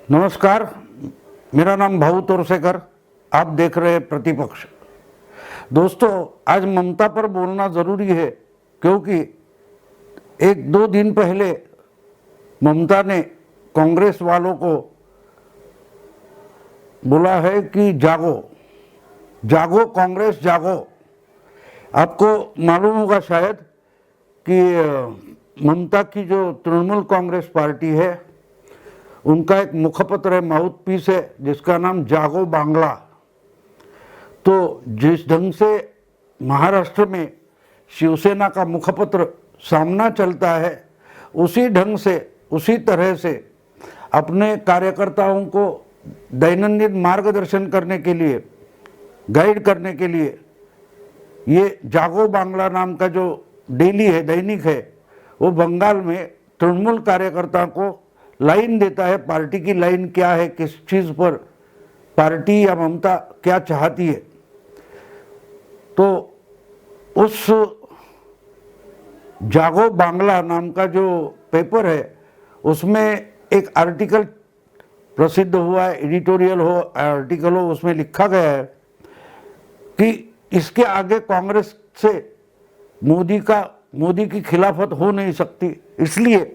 नमस्कार, मेरा नाम भाऊ तोरसेकर। आप देख रहे हैं प्रतिपक्ष। दोस्तों, आज ममता पर बोलना ज़रूरी है क्योंकि एक दो दिन पहले ममता ने कांग्रेस वालों को बोला है कि जागो जागो कांग्रेस जागो। आपको मालूम होगा शायद कि ममता की जो तृणमूल कांग्रेस पार्टी है उनका एक मुखपत्र है, माउथ पीस है, जिसका नाम जागो बांग्ला। तो जिस ढंग से महाराष्ट्र में शिवसेना का मुखपत्र सामना चलता है, उसी ढंग से उसी तरह से अपने कार्यकर्ताओं को दैनंदिन मार्गदर्शन करने के लिए, गाइड करने के लिए ये जागो बांग्ला नाम का जो डेली है, दैनिक है, वो बंगाल में तृणमूल कार्यकर्ता को लाइन देता है। पार्टी की लाइन क्या है, किस चीज़ पर पार्टी या ममता क्या चाहती है। तो उस जागो बांग्ला नाम का जो पेपर है उसमें एक आर्टिकल प्रसिद्ध हुआ है, एडिटोरियल हो, आर्टिकल हो, उसमें लिखा गया है कि इसके आगे कांग्रेस से मोदी की खिलाफत हो नहीं सकती, इसलिए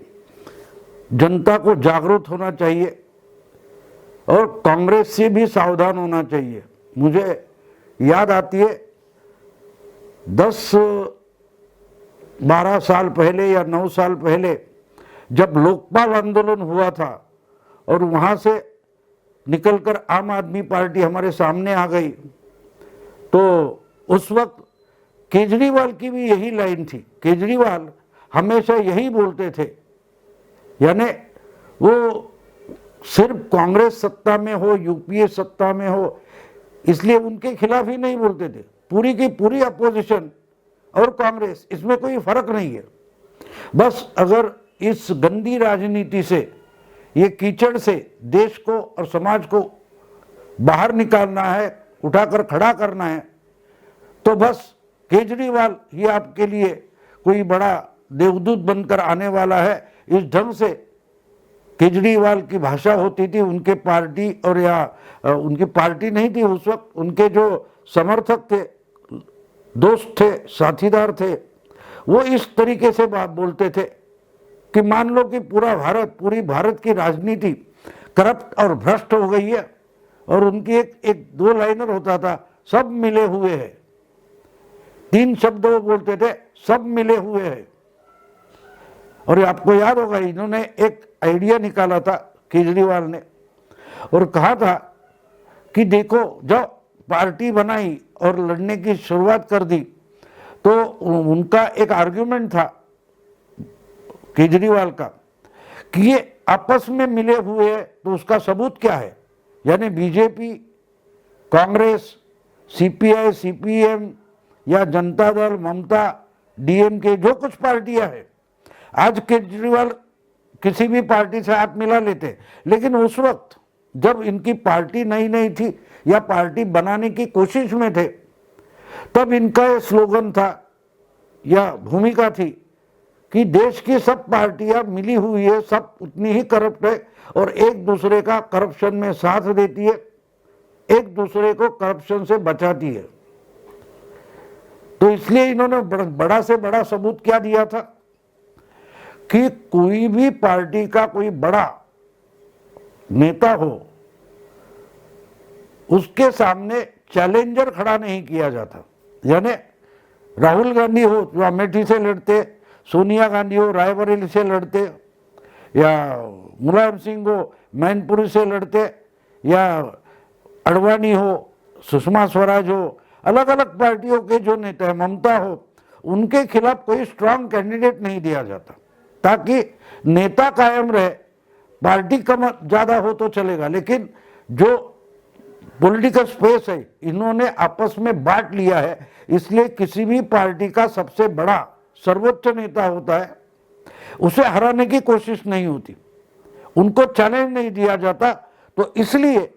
जनता को जागरूक होना चाहिए और कांग्रेस से भी सावधान होना चाहिए। मुझे याद आती है 10-12 साल पहले या 9 साल पहले जब लोकपाल आंदोलन हुआ था और वहाँ से निकलकर आम आदमी पार्टी हमारे सामने आ गई, तो उस वक्त केजरीवाल की भी यही लाइन थी। केजरीवाल हमेशा यही बोलते थे, यानी वो सिर्फ कांग्रेस सत्ता में हो, यूपीए सत्ता में हो, इसलिए उनके खिलाफ ही नहीं बोलते थे। पूरी की पूरी अपोजिशन और कांग्रेस, इसमें कोई फर्क नहीं है। बस अगर इस गंदी राजनीति से, ये कीचड़ से देश को और समाज को बाहर निकालना है, उठाकर खड़ा करना है, तो बस केजरीवाल ही आपके लिए कोई बड़ा देवदूत बनकर आने वाला है। इस ढंग से केजरीवाल की भाषा होती थी। उनके पार्टी और या उनकी पार्टी नहीं थी उस वक्त, उनके जो समर्थक थे, दोस्त थे, साथीदार थे, वो इस तरीके से बात बोलते थे कि मान लो कि पूरी भारत की राजनीति करप्ट और भ्रष्ट हो गई है। और उनकी एक दो लाइनर होता था, सब मिले हुए हैं। 3 शब्द वो बोलते थे, सब मिले हुए हैं। और आपको याद होगा, इन्होंने एक आइडिया निकाला था केजरीवाल ने और कहा था कि देखो, जब पार्टी बनाई और लड़ने की शुरुआत कर दी तो उनका एक आर्ग्यूमेंट था केजरीवाल का कि ये आपस में मिले हुए हैं, तो उसका सबूत क्या है। यानी बीजेपी, कांग्रेस, सीपीआई, सीपीएम या जनता दल, ममता, डीएमके, जो कुछ पार्टियां हैं, आज केजरीवाल किसी भी पार्टी से हाथ मिला लेते, लेकिन उस वक्त जब इनकी पार्टी नई थी या पार्टी बनाने की कोशिश में थे, तब इनका ये स्लोगन था या भूमिका थी कि देश की सब पार्टियां मिली हुई है, सब उतनी ही करप्ट है और एक दूसरे का करप्शन में साथ देती है, एक दूसरे को करप्शन से बचाती है। तो इसलिए इन्होंने बड़ा से बड़ा सबूत क्या दिया था कि कोई भी पार्टी का कोई बड़ा नेता हो, उसके सामने चैलेंजर खड़ा नहीं किया जाता। यानी राहुल गांधी हो जो अमेठी से लड़ते, सोनिया गांधी हो रायबरेली से लड़ते, या मुलायम सिंह हो मैनपुरी से लड़ते, या अडवाणी हो, सुषमा स्वराज हो, अलग अलग पार्टियों के जो नेता है, ममता हो, उनके खिलाफ कोई स्ट्रांग कैंडिडेट नहीं दिया जाता ताकि नेता कायम रहे। पार्टी कम ज़्यादा हो तो चलेगा, लेकिन जो पॉलिटिकल स्पेस है इन्होंने आपस में बांट लिया है। इसलिए किसी भी पार्टी का सबसे बड़ा सर्वोच्च नेता होता है, उसे हराने की कोशिश नहीं होती, उनको चैलेंज नहीं दिया जाता। तो इसलिए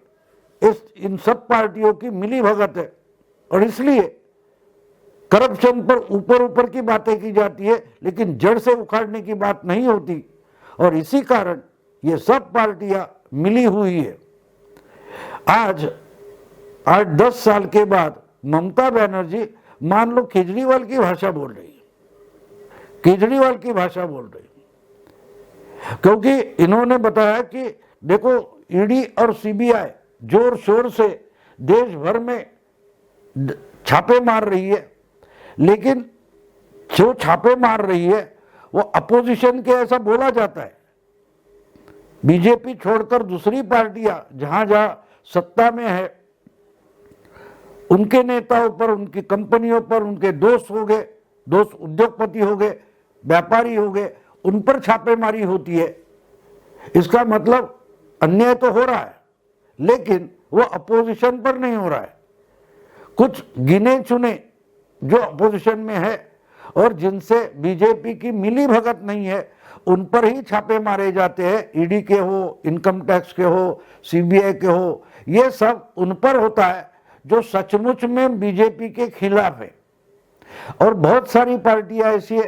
इन सब पार्टियों की मिली भगत है और इसलिए करप्शन पर ऊपर की बातें की जाती है, लेकिन जड़ से उखाड़ने की बात नहीं होती। और इसी कारण ये सब पार्टियां मिली हुई है। आज 8-10 साल के बाद ममता बनर्जी मान लो केजरीवाल की भाषा बोल रही है, केजरीवाल की भाषा बोल रही है, क्योंकि इन्होंने बताया कि देखो ईडी और सीबीआई जोर शोर से देश भर में छापे मार रही है, लेकिन जो छापे मार रही है वो अपोजिशन के, ऐसा बोला जाता है। बीजेपी छोड़कर दूसरी पार्टियां जहां जहां सत्ता में है उनके नेताओं पर, उनकी कंपनियों पर, उनके दोस्त हो गए, दोस्त उद्योगपति हो गए, व्यापारी हो गए, उन पर छापेमारी होती है। इसका मतलब अन्याय तो हो रहा है, लेकिन वो अपोजिशन पर नहीं हो रहा है। कुछ गिने चुने जो अपोजिशन में है और जिनसे बीजेपी की मिली भगत नहीं है उन पर ही छापे मारे जाते हैं। ईडी के हो, इनकम टैक्स के हो, सीबीआई के हो, ये सब उन पर होता है जो सचमुच में बीजेपी के खिलाफ है। और बहुत सारी पार्टियां ऐसी है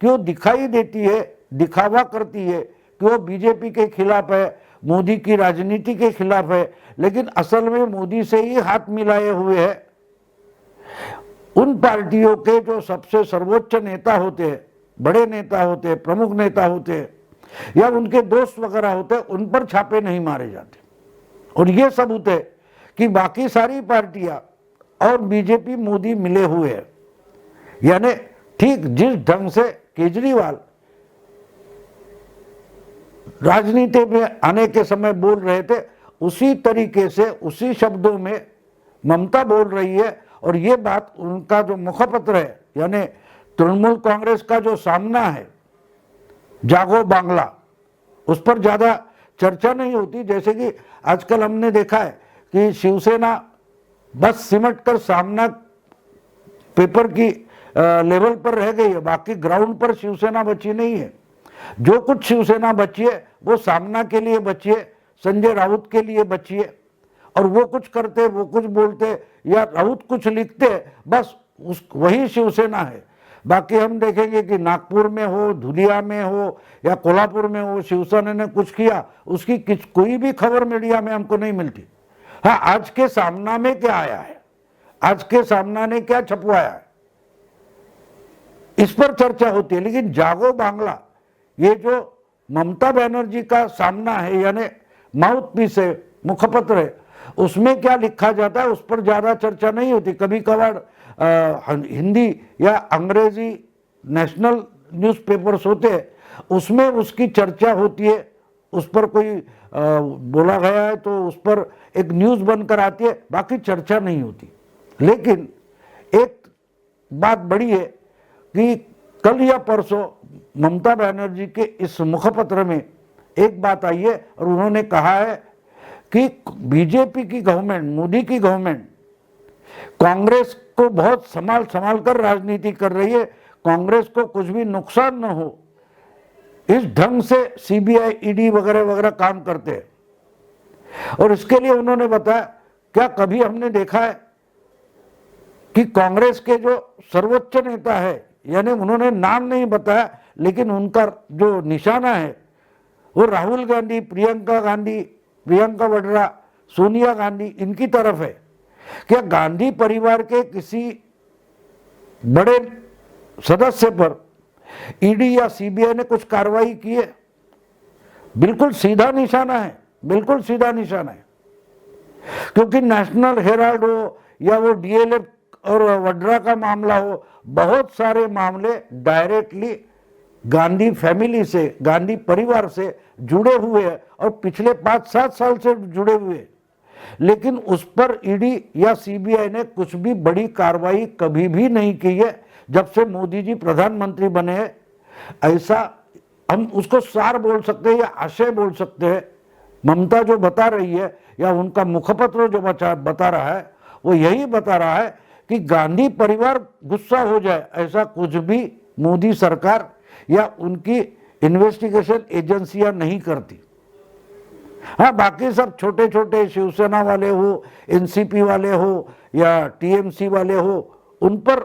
कि वो दिखाई देती है, दिखावा करती है कि वो बीजेपी के खिलाफ है, मोदी की राजनीति के खिलाफ है, लेकिन असल में मोदी से ही हाथ मिलाए हुए है। उन पार्टियों के जो सबसे सर्वोच्च नेता होते हैं, बड़े नेता होते हैं, प्रमुख नेता होते हैं या उनके दोस्त वगैरह होते हैं, उन पर छापे नहीं मारे जाते। और ये सबूत है कि बाकी सारी पार्टियां और बीजेपी मोदी मिले हुए हैं। यानी ठीक जिस ढंग से केजरीवाल राजनीति में आने के समय बोल रहे थे, उसी तरीके से, उसी शब्दों में ममता बोल रही है। और ये बात उनका जो मुखपत्र है, यानी तृणमूल कांग्रेस का जो सामना है जागो बांग्ला, उस पर ज्यादा चर्चा नहीं होती। जैसे कि आजकल हमने देखा है कि शिवसेना बस सिमट कर सामना पेपर की लेवल पर रह गई है, बाकी ग्राउंड पर शिवसेना बची नहीं है। जो कुछ शिवसेना बची है वो सामना के लिए बची है, संजय राउत के लिए बची है। और वो कुछ करते, वो कुछ बोलते या राउत कुछ लिखते, बस वही शिवसेना है। बाकी हम देखेंगे कि नागपुर में हो, धुलिया में हो या कोल्हापुर में हो, शिवसेना ने कुछ किया, उसकी कोई भी खबर मीडिया में हमको नहीं मिलती। हाँ, आज के सामना में क्या आया है, आज के सामना ने क्या छपवाया है, इस पर चर्चा होती है। लेकिन जागो बांग्ला, ये जो ममता बनर्जी का सामना है, यानी माउथ पीस है, मुखपत्र है, उसमें क्या लिखा जाता है उस पर ज्यादा चर्चा नहीं होती। कभी कभार हिंदी या अंग्रेजी नेशनल न्यूज़पेपर्स होते हैं, उसमें उसकी चर्चा होती है, उस पर कोई बोला गया है तो उस पर एक न्यूज़ बनकर आती है, बाकी चर्चा नहीं होती। लेकिन एक बात बड़ी है कि कल या परसों ममता बनर्जी के इस मुखपत्र में एक बात आई है और उन्होंने कहा है कि बीजेपी की गवर्नमेंट, मोदी की गवर्नमेंट कांग्रेस को बहुत संभाल कर राजनीति कर रही है, कांग्रेस को कुछ भी नुकसान न हो, इस ढंग से सीबीआई, ईडी वगैरह वगैरह काम करते हैं। और इसके लिए उन्होंने बताया, क्या कभी हमने देखा है कि कांग्रेस के जो सर्वोच्च नेता है, यानी उन्होंने नाम नहीं बताया, लेकिन उनका जो निशाना है वो राहुल गांधी, प्रियंका वाड्रा, सोनिया गांधी, इनकी तरफ है। क्या गांधी परिवार के किसी बड़े सदस्य पर ईडी या सीबीआई ने कुछ कार्रवाई की है? बिल्कुल सीधा निशाना है, बिल्कुल सीधा निशाना है। क्योंकि नेशनल हेराल्ड हो या वो डीएलएफ और वड्रा का मामला हो, बहुत सारे मामले डायरेक्टली गांधी फैमिली से, गांधी परिवार से जुड़े हुए हैं और पिछले 5-7 साल से जुड़े हुए हैं। लेकिन उस पर ईडी या सीबीआई ने कुछ भी बड़ी कार्रवाई कभी भी नहीं की है जब से मोदी जी प्रधानमंत्री बने हैं। ऐसा हम उसको सार बोल सकते हैं या आशय बोल सकते हैं। ममता जो बता रही है या उनका मुखपत्र जो बता रहा है, वो यही बता रहा है कि गांधी परिवार गुस्सा हो जाए, ऐसा कुछ भी मोदी सरकार या उनकी इन्वेस्टिगेशन एजेंसियां नहीं करती। हाँ, बाकी सब छोटे छोटे शिवसेना वाले हो, एनसीपी वाले हो या टीएमसी वाले हो, उन पर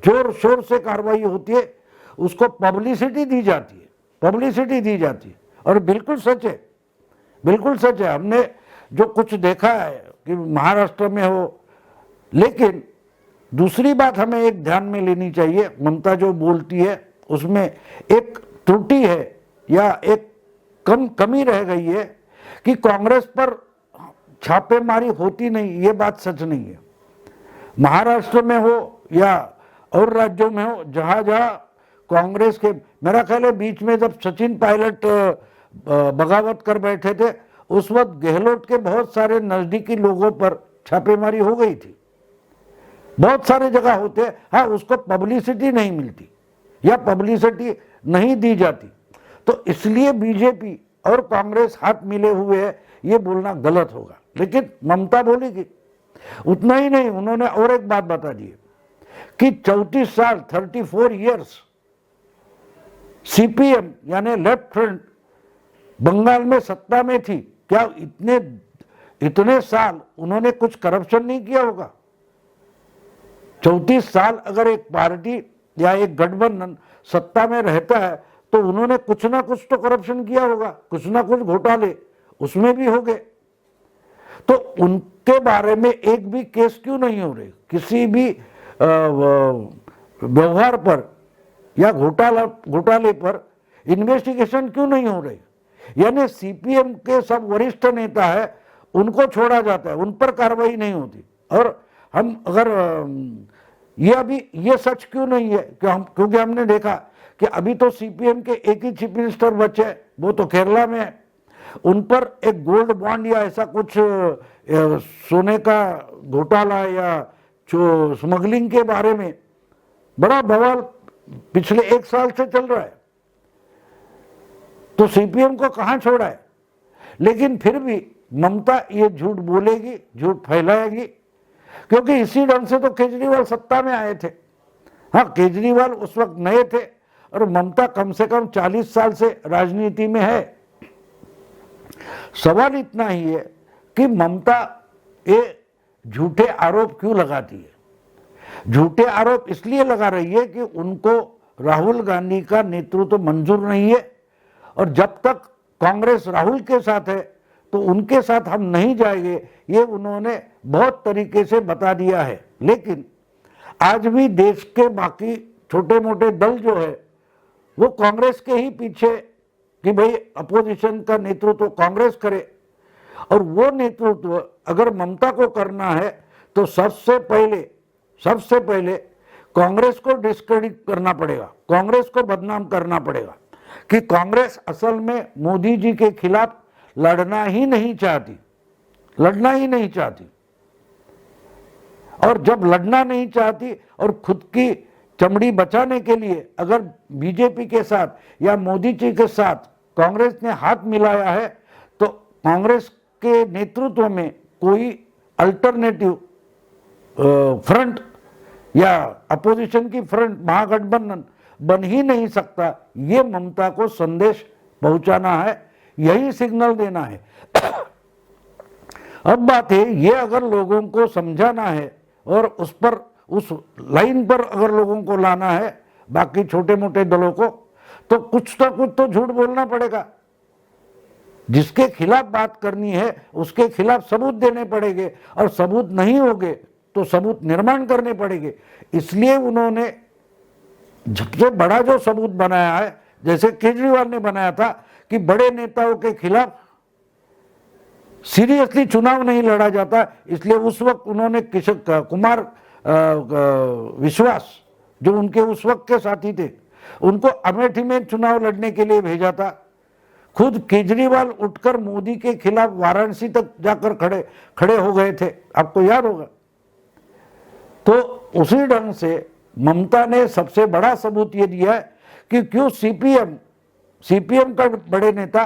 जोर शोर से कार्रवाई होती है, उसको पब्लिसिटी दी जाती है, पब्लिसिटी दी जाती है। और बिल्कुल सच है, बिल्कुल सच है। हमने जो कुछ देखा है कि महाराष्ट्र में हो, लेकिन दूसरी बात हमें एक ध्यान में लेनी चाहिए, ममता जो बोलती है उसमें एक त्रुटि है या एक कमी रह गई है कि कांग्रेस पर छापेमारी होती नहीं, ये बात सच नहीं है। महाराष्ट्र में हो या और राज्यों में हो, जहां जहां कांग्रेस के, मेरा ख्याल है बीच में जब सचिन पायलट बगावत कर बैठे थे, उस वक्त गहलोत के बहुत सारे नजदीकी लोगों पर छापेमारी हो गई थी। बहुत सारे जगह होते हैं, हाँ, उसको पब्लिसिटी नहीं मिलती या पब्लिसिटी नहीं दी जाती, तो इसलिए बीजेपी और कांग्रेस हाथ मिले हुए है, ये बोलना गलत होगा। लेकिन ममता बोलेगी। उतना ही नहीं, उन्होंने और एक बात बता दी कि 34 साल 34 इयर्स सीपीएम यानी लेफ्ट फ्रंट बंगाल में सत्ता में थी, क्या इतने साल उन्होंने कुछ करप्शन नहीं किया होगा? 34 साल अगर एक पार्टी या एक गठबंधन सत्ता में रहता है तो उन्होंने कुछ ना कुछ तो करप्शन किया होगा, कुछ ना कुछ घोटाले उसमें भी हो गए। तो उनके बारे में एक भी केस क्यों नहीं हो रहे? किसी भी व्यवहार पर या घोटाले पर इन्वेस्टिगेशन क्यों नहीं हो रही? यानी सीपीएम के सब वरिष्ठ नेता है, उनको छोड़ा जाता है, उन पर कार्रवाई नहीं होती। और हम अगर ये सच क्यों नहीं है कि क्योंकि हमने देखा कि अभी तो सीपीएम के एक ही चीफ मिनिस्टर बचे, वो तो केरला में है। उन पर एक गोल्ड बॉन्ड या ऐसा कुछ सोने का घोटाला या जो स्मगलिंग के बारे में बड़ा बवाल पिछले 1 साल से चल रहा है। तो सीपीएम को कहां छोड़ा है? लेकिन फिर भी ममता ये झूठ बोलेगी, झूठ फैलाएगी, क्योंकि इसी ढंग से तो केजरीवाल सत्ता में आए थे। हाँ, केजरीवाल उस वक्त नए थे और ममता कम से कम 40 साल से राजनीति में है। सवाल इतना ही है कि ममता ये झूठे आरोप क्यों लगाती है? झूठे आरोप इसलिए लगा रही है कि उनको राहुल गांधी का नेतृत्व मंजूर नहीं है, और जब तक कांग्रेस राहुल के साथ है तो उनके साथ हम नहीं जाएंगे, ये उन्होंने बहुत तरीके से बता दिया है। लेकिन आज भी देश के बाकी छोटे मोटे दल जो है वो कांग्रेस के ही पीछे कि भाई अपोजिशन का नेतृत्व कांग्रेस करे, और वो नेतृत्व अगर ममता को करना है तो सबसे पहले कांग्रेस को डिस्क्रेडिट करना पड़ेगा, कांग्रेस को बदनाम करना पड़ेगा कि कांग्रेस असल में मोदी जी के खिलाफ लड़ना ही नहीं चाहती। और जब लड़ना नहीं चाहती और खुद की चमड़ी बचाने के लिए अगर बीजेपी के साथ या मोदी जी के साथ कांग्रेस ने हाथ मिलाया है, तो कांग्रेस के नेतृत्व में कोई अल्टरनेटिव फ्रंट या अपोजिशन की फ्रंट महागठबंधन बन ही नहीं सकता। ये ममता को संदेश पहुंचाना है, यही सिग्नल देना है। अब बात है, ये अगर लोगों को समझाना है और उस लाइन पर अगर लोगों को लाना है, बाकी छोटे मोटे दलों को, तो कुछ ना कुछ तो झूठ बोलना पड़ेगा। जिसके खिलाफ बात करनी है उसके खिलाफ सबूत देने पड़ेंगे, और सबूत नहीं होंगे तो सबूत निर्माण करने पड़ेंगे। इसलिए उन्होंने सबसे बड़ा जो सबूत बनाया है, जैसे केजरीवाल ने बनाया था कि बड़े नेताओं के खिलाफ सीरियसली चुनाव नहीं लड़ा जाता, इसलिए उस वक्त उन्होंने कुमार विश्वास जो उनके उस वक्त के साथी थे, उनको अमेठी में चुनाव लड़ने के लिए भेजा था। खुद केजरीवाल उठकर मोदी के खिलाफ वाराणसी तक जाकर खड़े हो गए थे, आपको याद होगा। तो उसी ढंग से ममता ने सबसे बड़ा सबूत ये दिया है कि क्यों सीपीएम का बड़े नेता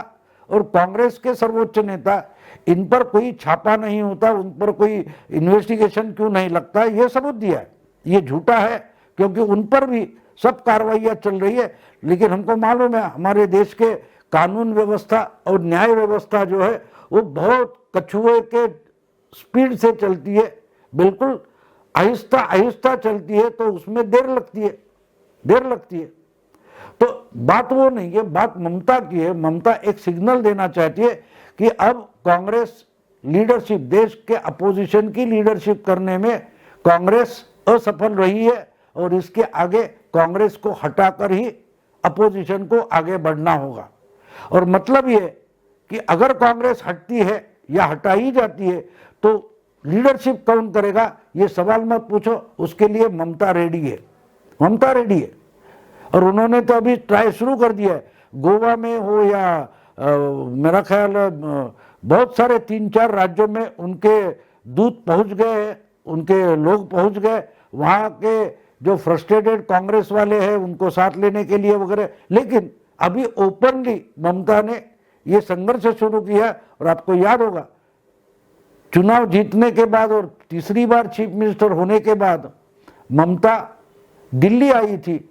और कांग्रेस के सर्वोच्च नेता, इन पर कोई छापा नहीं होता, उन पर कोई इन्वेस्टिगेशन क्यों नहीं लगता, ये सबूत दिया है। ये झूठा है क्योंकि उन पर भी सब कार्रवाइयां चल रही है, लेकिन हमको मालूम है हमारे देश के कानून व्यवस्था और न्याय व्यवस्था जो है वो बहुत कछुए के स्पीड से चलती है, बिल्कुल आहिस्ता चलती है, तो उसमें देर लगती है। तो बात वो नहीं है, बात ममता की है। ममता एक सिग्नल देना चाहती है कि अब कांग्रेस लीडरशिप, देश के अपोजिशन की लीडरशिप करने में कांग्रेस असफल रही है और इसके आगे कांग्रेस को हटाकर ही अपोजिशन को आगे बढ़ना होगा। और मतलब ये कि अगर कांग्रेस हटती है या हटाई जाती है तो लीडरशिप कौन करेगा, ये सवाल मत पूछो, उसके लिए ममता रेडी है, ममता रेडी है। और उन्होंने तो अभी ट्राई शुरू कर दिया है, गोवा में हो या मेरा ख्याल बहुत सारे 3-4 राज्यों में उनके दूत पहुंच गए, उनके लोग पहुंच गए, वहाँ के जो फ्रस्ट्रेटेड कांग्रेस वाले हैं उनको साथ लेने के लिए वगैरह। लेकिन अभी ओपनली ममता ने ये संघर्ष शुरू किया। और आपको याद होगा चुनाव जीतने के बाद और तीसरी बार चीफ मिनिस्टर होने के बाद ममता दिल्ली आई थी,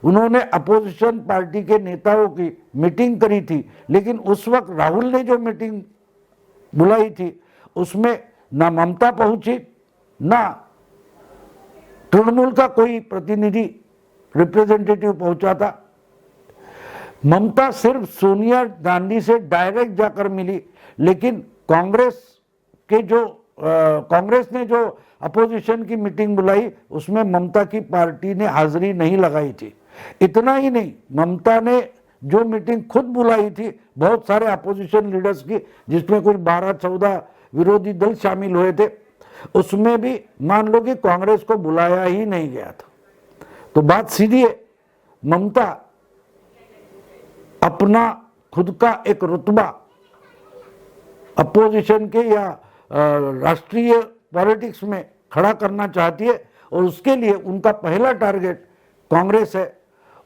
उन्होंने अपोजिशन पार्टी के नेताओं की मीटिंग करी थी। लेकिन उस वक्त राहुल ने जो मीटिंग बुलाई थी उसमें ना ममता पहुंची, ना तृणमूल का कोई प्रतिनिधि रिप्रेजेंटेटिव पहुंचा था। ममता सिर्फ सोनिया गांधी से डायरेक्ट जाकर मिली, लेकिन कांग्रेस ने जो अपोजिशन की मीटिंग बुलाई उसमें ममता की पार्टी ने हाजिरी नहीं लगाई थी। इतना ही नहीं, ममता ने जो मीटिंग खुद बुलाई थी बहुत सारे अपोजिशन लीडर्स की, जिसमें कुछ 12-14 विरोधी दल शामिल हुए थे, उसमें भी मान लो कि कांग्रेस को बुलाया ही नहीं गया था। तो बात सीधी है, ममता अपना खुद का एक रुतबा अपोजिशन के या राष्ट्रीय पॉलिटिक्स में खड़ा करना चाहती है और उसके लिए उनका पहला टारगेट कांग्रेस है।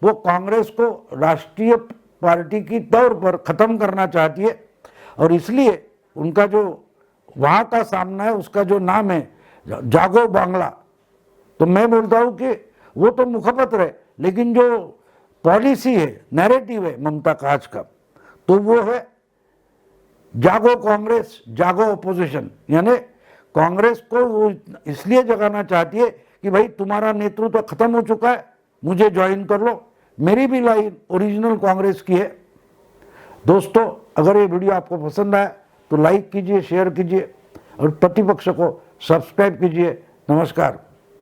वो कांग्रेस को राष्ट्रीय पार्टी की तौर पर खत्म करना चाहती है और इसलिए उनका जो वहाँ का सामना है उसका जो नाम है जागो बांग्ला। तो मैं बोलता हूँ कि वो तो मुखपत्र है, लेकिन जो पॉलिसी है, नैरेटिव है ममता का आज का, तो वो है जागो कांग्रेस जागो अपोजिशन। यानी कांग्रेस को वो इसलिए जगाना चाहती है कि भाई तुम्हारा नेतृत्व खत्म हो चुका है, मुझे ज्वाइन कर लो। मेरी भी लाइन ओरिजिनल कांग्रेस की है। दोस्तों, अगर ये वीडियो आपको पसंद आया तो लाइक कीजिए, शेयर कीजिए और प्रतिपक्ष को सब्सक्राइब कीजिए। नमस्कार।